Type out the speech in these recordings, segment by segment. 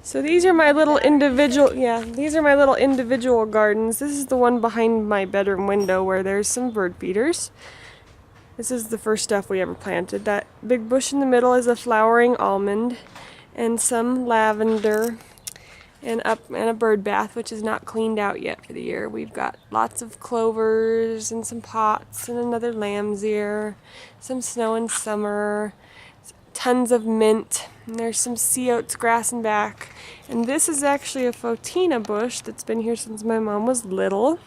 So these are my little individual, these are my little individual gardens. This is the one behind my bedroom window where there's some bird feeders. This is the first stuff we ever planted. That big bush in the middle is a flowering almond and some lavender and a bird bath, which is not cleaned out yet for the year. We've got lots of clovers and some pots and another lamb's ear, some snow and summer, tons of mint, and there's some sea oats grass and back. And this is actually a photina bush that's been here since my mom was little.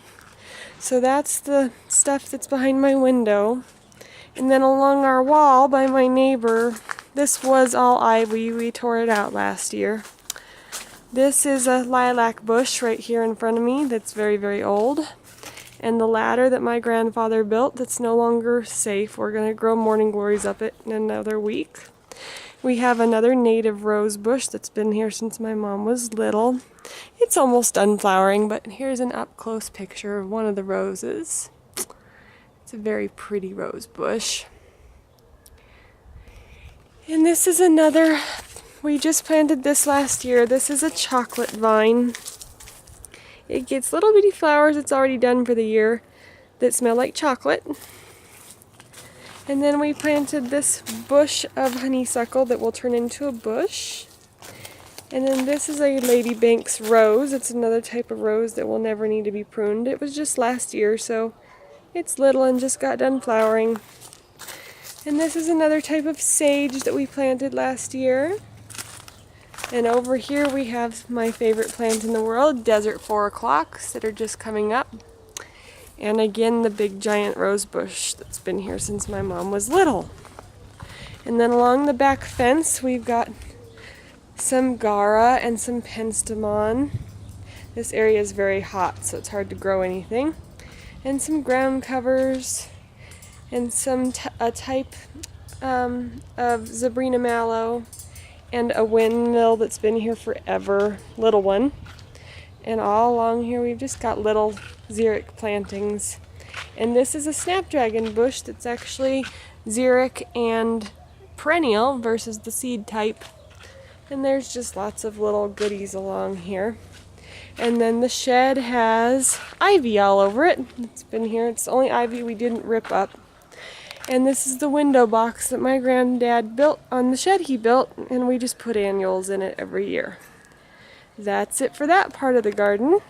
So that's the stuff that's behind my window. And then along our wall by my neighbor, this was all ivy. We tore it out last year. This is a lilac bush right here in front of me that's very, very old. And the ladder that my grandfather built that's no longer safe. We're going to grow morning glories up it in another week. We have another native rose bush that's been here since my mom was little. It's almost done flowering, but here's an up-close picture of one of the roses. It's a very pretty rose bush. And this is another, we just planted this last year. This is a chocolate vine. It gets little bitty flowers, it's already done for the year, that smell like chocolate. And then we planted this bush of honeysuckle that will turn into a bush. And then this is a Lady Banks rose. It's another type of rose that will never need to be pruned. It was just last year, so it's little and just got done flowering. And this is another type of sage that we planted last year. And over here we have my favorite plant in the world, desert 4 o'clocks that are just coming up. And again, the big giant rose bush that's been here since my mom was little. And then along the back fence, we've got some Gara and some Penstemon. This area is very hot, so it's hard to grow anything. And some ground covers, and some a type of Zebrina mallow, and a windmill that's been here forever, little one. And all along here we've just got little xeric plantings. And this is a snapdragon bush that's actually xeric and perennial versus the seed type. And there's just lots of little goodies along here. And then the shed has ivy all over it. It's been here. It's the only ivy we didn't rip up. And this is the window box that my granddad built on the shed he built, and we just put annuals in it every year. That's it for that part of the garden.